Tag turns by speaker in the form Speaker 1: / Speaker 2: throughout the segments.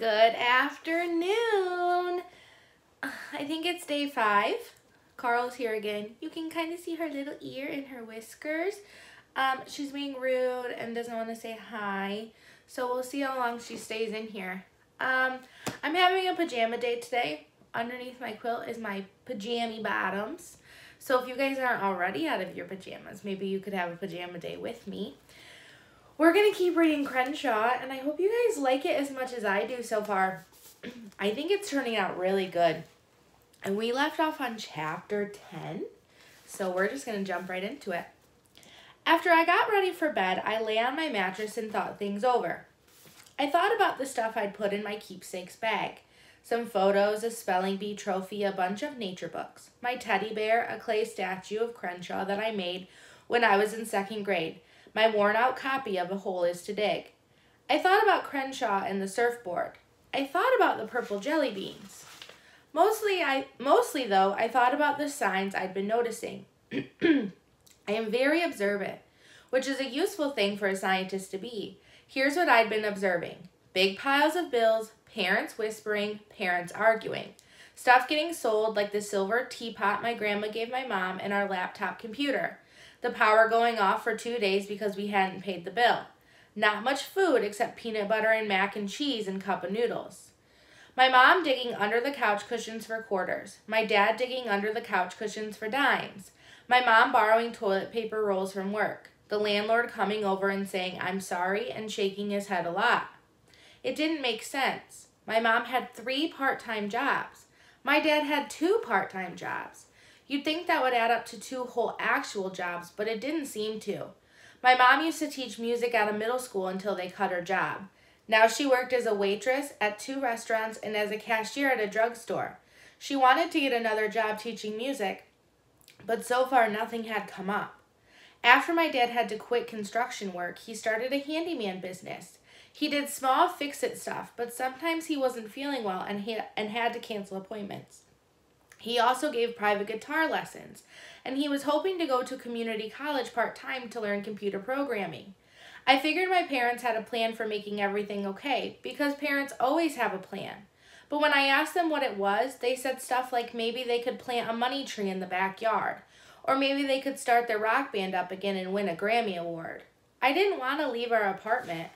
Speaker 1: Good afternoon. I think it's day 5. Carl's here again. You can kind of see her little ear and her whiskers. She's being rude and doesn't want to say hi. So we'll see how long she stays in here. I'm having a pajama day today. Underneath my quilt is my pajama bottoms. So if you guys aren't already out of your pajamas, maybe you could have a pajama day with me. We're going to keep reading Crenshaw, and I hope you guys like it as much as I do so far. I think it's turning out really good. And we left off on chapter 10, so we're just going to jump right into it. After I got ready for bed, I lay on my mattress and thought things over. I thought about the stuff I'd put in my keepsakes bag. Some photos, a spelling bee trophy, a bunch of nature books, my teddy bear, a clay statue of Crenshaw that I made when I was in 2nd grade, my worn-out copy of A Hole is to Dig. I thought about Crenshaw and the surfboard. I thought about the purple jelly beans. Mostly though, I thought about the signs I'd been noticing. I am very observant, which is a useful thing for a scientist to be. Here's what I'd been observing. Big piles of bills, parents whispering, parents arguing. Stuff getting sold like the silver teapot my grandma gave my mom and our laptop computer. The power going off for 2 days because we hadn't paid the bill. Not much food except peanut butter and mac and cheese and cup of noodles. My mom digging under the couch cushions for quarters. My dad digging under the couch cushions for dimes. My mom borrowing toilet paper rolls from work. The landlord coming over and saying, "I'm sorry," and shaking his head a lot. It didn't make sense. My mom had 3 part-time jobs. My dad had 2 part-time jobs. You'd think that would add up to 2 whole actual jobs, but it didn't seem to. My mom used to teach music at a middle school until they cut her job. Now she worked as a waitress at 2 restaurants and as a cashier at a drugstore. She wanted to get another job teaching music, but so far nothing had come up. After my dad had to quit construction work, he started a handyman business. He did small fix-it stuff, but sometimes he wasn't feeling well and had to cancel appointments. He also gave private guitar lessons, and he was hoping to go to community college part-time to learn computer programming. I figured my parents had a plan for making everything okay, because parents always have a plan. But when I asked them what it was, they said stuff like maybe they could plant a money tree in the backyard, or maybe they could start their rock band up again and win a Grammy Award. I didn't want to leave our apartment,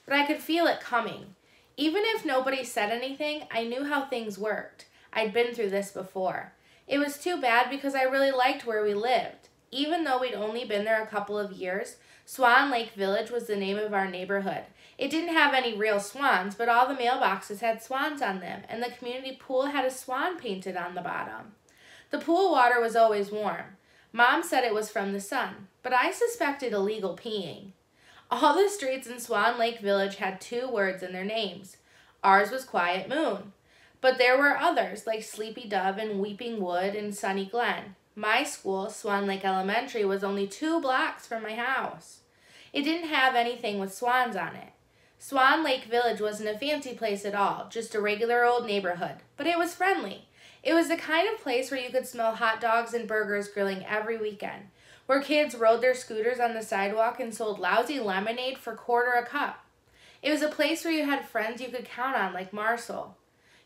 Speaker 1: but I could feel it coming. Even if nobody said anything, I knew how things worked. I'd been through this before. It was too bad because I really liked where we lived. Even though we'd only been there a couple of years, Swan Lake Village was the name of our neighborhood. It didn't have any real swans, but all the mailboxes had swans on them, and the community pool had a swan painted on the bottom. The pool water was always warm. Mom said it was from the sun, but I suspected illegal peeing. All the streets in Swan Lake Village had 2 words in their names. Ours was Quiet Moon. But there were others, like Sleepy Dove and Weeping Wood and Sunny Glen. My school, Swan Lake Elementary, was only 2 blocks from my house. It didn't have anything with swans on it. Swan Lake Village wasn't a fancy place at all, just a regular old neighborhood, but it was friendly. It was the kind of place where you could smell hot dogs and burgers grilling every weekend, where kids rode their scooters on the sidewalk and sold lousy lemonade for $1 a cup. It was a place where you had friends you could count on, like Marcel.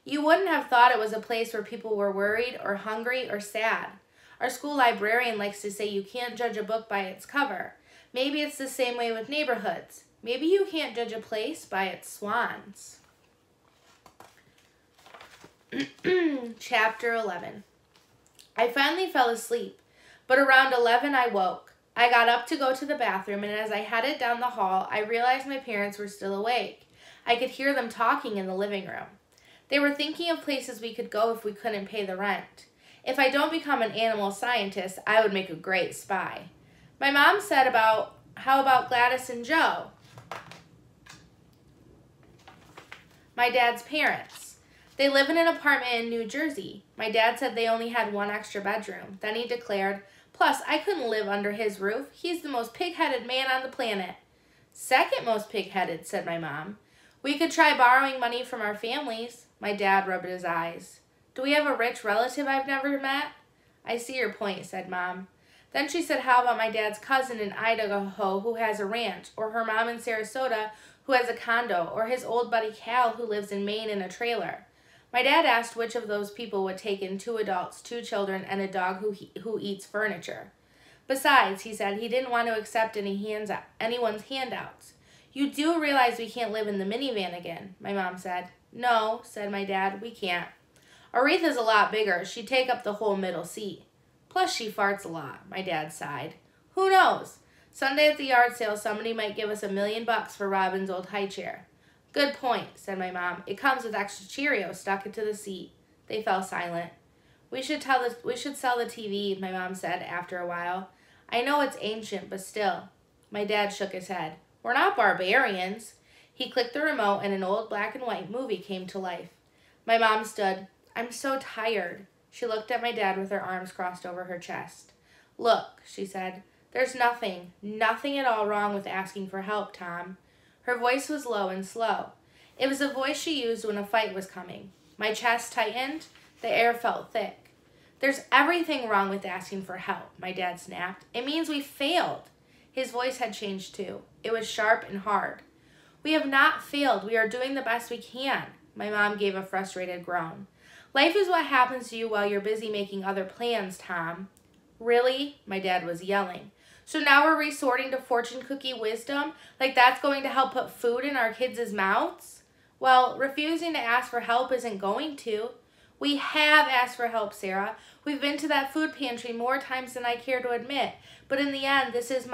Speaker 1: You wouldn't have thought it was a place where people were worried or hungry or sad. Our school librarian likes to say you can't judge a book by its cover. Maybe it's the same way with neighborhoods. Maybe you can't judge a place by its swans. Chapter 11. I finally fell asleep, but around 11 I woke. I got up to go to the bathroom, and as I headed down the hall, I realized my parents were still awake. I could hear them talking in the living room. They were thinking of places we could go if we couldn't pay the rent. If I don't become an animal scientist, I would make a great spy. My mom said how about Gladys and Joe? My dad's parents. They live in an apartment in New Jersey. My dad said they only had 1 extra bedroom. Then he declared, "Plus, I couldn't live under his roof. He's the most pig-headed man on the planet." "Second most pig-headed," said my mom. "We could try borrowing money from our families." My dad rubbed his eyes. "Do we have a rich relative I've never met?" "I see your point," said Mom. Then she said, "How about my dad's cousin in Idaho who has a ranch, or her mom in Sarasota who has a condo, or his old buddy Cal, who lives in Maine in a trailer. My dad asked which of those people would take in 2 adults, 2 children, and a dog who eats furniture. Besides, he said, he didn't want to accept anyone's handouts. You do realize we can't live in the minivan again, my mom said. No, said my dad, we can't. Aretha's a lot bigger. She'd take up the whole middle seat. Plus she farts a lot, my dad sighed. Who knows? Sunday at the yard sale, somebody might give us $1 million for Robin's old high chair. Good point, said my mom. It comes with extra Cheerios stuck into the seat. They fell silent. We should sell the TV, my mom said after a while. I know it's ancient, but still. My dad shook his head. We're not barbarians. He clicked the remote and an old black and white movie came to life. My mom stood. I'm so tired. She looked at my dad with her arms crossed over her chest. Look, she said, there's nothing at all wrong with asking for help, Tom. Her voice was low and slow. It was a voice she used when a fight was coming. My chest tightened. The air felt thick. There's everything wrong with asking for help, my dad snapped. It means we failed. His voice had changed too. It was sharp and hard. We have not failed. We are doing the best we can. My mom gave a frustrated groan. Life is what happens to you while you're busy making other plans, Tom. Really? My dad was yelling. So now we're resorting to fortune cookie wisdom? Like that's going to help put food in our kids' mouths? Well, refusing to ask for help isn't going to. We have asked for help, Sarah. We've been to that food pantry more times than I care to admit. But in the end, this is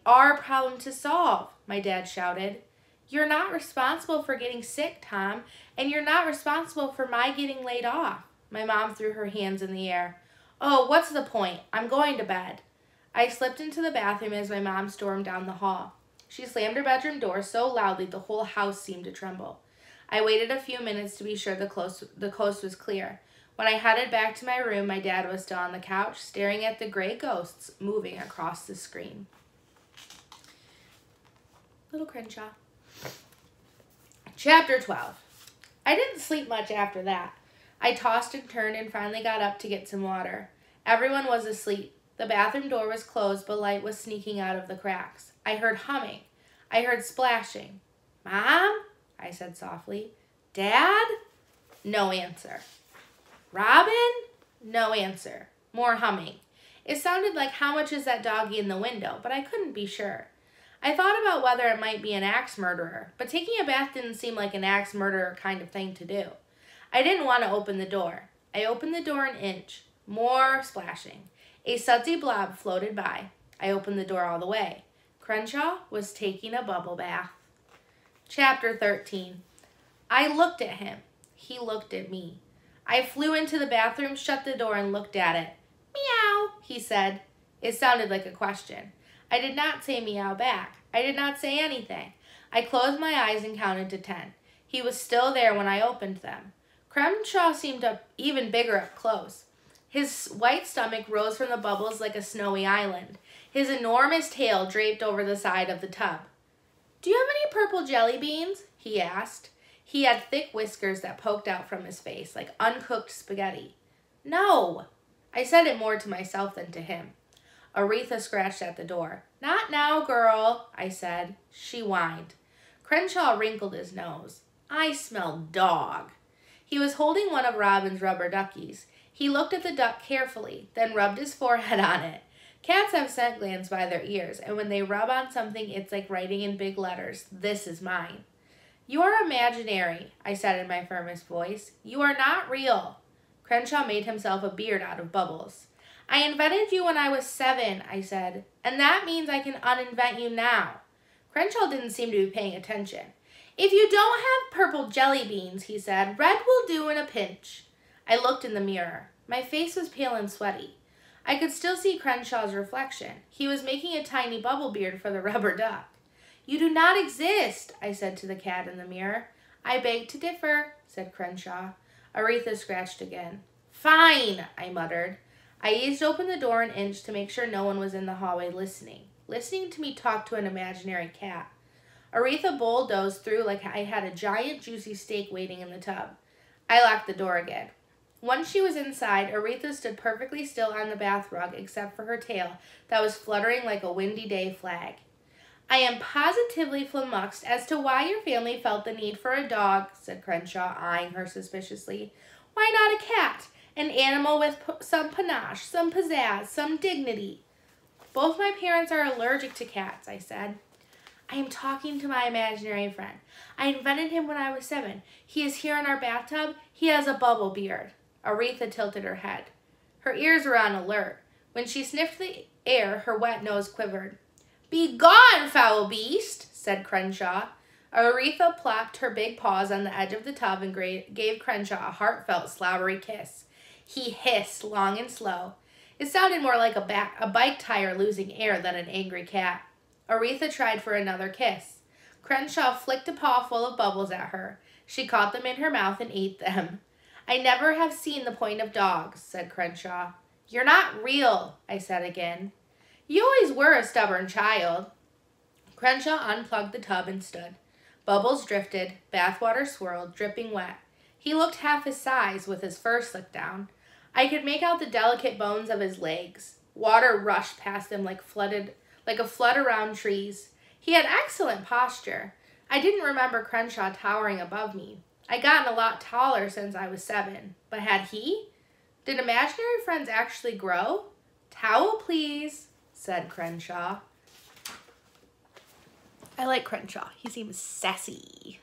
Speaker 1: our problem to solve, my dad shouted. You're not responsible for getting sick, Tom, and you're not responsible for my getting laid off. My mom threw her hands in the air. Oh, what's the point? I'm going to bed. I slipped into the bathroom as my mom stormed down the hall. She slammed her bedroom door so loudly the whole house seemed to tremble. I waited a few minutes to be sure the coast was clear. When I headed back to my room, my dad was still on the couch, staring at the gray ghosts moving across the screen. Little Crenshaw. Chapter 12. I didn't sleep much after that. I tossed and turned and finally got up to get some water. Everyone was asleep. The bathroom door was closed, but light was sneaking out of the cracks. I heard humming. I heard splashing. Mom? I said softly. Dad? No answer. Robin? No answer. More humming. It sounded like how much is that doggy in the window, but I couldn't be sure. I thought about whether it might be an axe murderer, but taking a bath didn't seem like an axe murderer kind of thing to do. I didn't want to open the door. I opened the door an inch. More splashing. A sudsy blob floated by. I opened the door all the way. Crenshaw was taking a bubble bath. Chapter 13. I looked at him. He looked at me. I flew into the bathroom, shut the door, and looked at it. Meow, he said. It sounded like a question. I did not say meow back. I did not say anything. I closed my eyes and counted to 10. He was still there when I opened them. Crenshaw seemed even bigger up close. His white stomach rose from the bubbles like a snowy island. His enormous tail draped over the side of the tub. Do you have any purple jelly beans? He asked. He had thick whiskers that poked out from his face like uncooked spaghetti. No. I said it more to myself than to him. Aretha scratched at the door. Not now, girl, I said. She whined. Crenshaw wrinkled his nose. I smell dog. He was holding one of Robin's rubber duckies. He looked at the duck carefully, then rubbed his forehead on it. Cats have scent glands by their ears, and when they rub on something, it's like writing in big letters, "This is mine." You are imaginary, I said in my firmest voice. You are not real. Crenshaw made himself a beard out of bubbles. I invented you when I was 7, I said, and that means I can uninvent you now. Crenshaw didn't seem to be paying attention. If you don't have purple jelly beans, he said, red will do in a pinch. I looked in the mirror. My face was pale and sweaty. I could still see Crenshaw's reflection. He was making a tiny bubble beard for the rubber duck. You do not exist, I said to the cat in the mirror. I beg to differ, said Crenshaw. Aretha scratched again. Fine, I muttered. I eased open the door an inch to make sure no one was in the hallway listening to me talk to an imaginary cat. Aretha bulldozed through like I had a giant juicy steak waiting in the tub. I locked the door again. Once she was inside, Aretha stood perfectly still on the bath rug except for her tail that was fluttering like a windy day flag. I am positively flummoxed as to why your family felt the need for a dog, said Crenshaw, eyeing her suspiciously. Why not a cat? An animal with some panache, some pizzazz, some dignity. Both my parents are allergic to cats, I said. I am talking to my imaginary friend. I invented him when I was 7. He is here in our bathtub. He has a bubble beard. Aretha tilted her head. Her ears were on alert. When she sniffed the air, her wet nose quivered. Be gone, foul beast, said Crenshaw. Aretha plopped her big paws on the edge of the tub and gave Crenshaw a heartfelt, slobbery kiss. He hissed, long and slow. It sounded more like a bike tire losing air than an angry cat. Aretha tried for another kiss. Crenshaw flicked a paw full of bubbles at her. She caught them in her mouth and ate them. I never have seen the point of dogs, said Crenshaw. You're not real, I said again. You always were a stubborn child. Crenshaw unplugged the tub and stood. Bubbles drifted, bathwater swirled, dripping wet. He looked half his size with his fur slicked down. I could make out the delicate bones of his legs. Water rushed past him like a flood around trees. He had excellent posture. I didn't remember Crenshaw towering above me. I'd gotten a lot taller since I was 7. But had he? Did imaginary friends actually grow? Towel, please, said Crenshaw. I like Crenshaw. He seems sassy.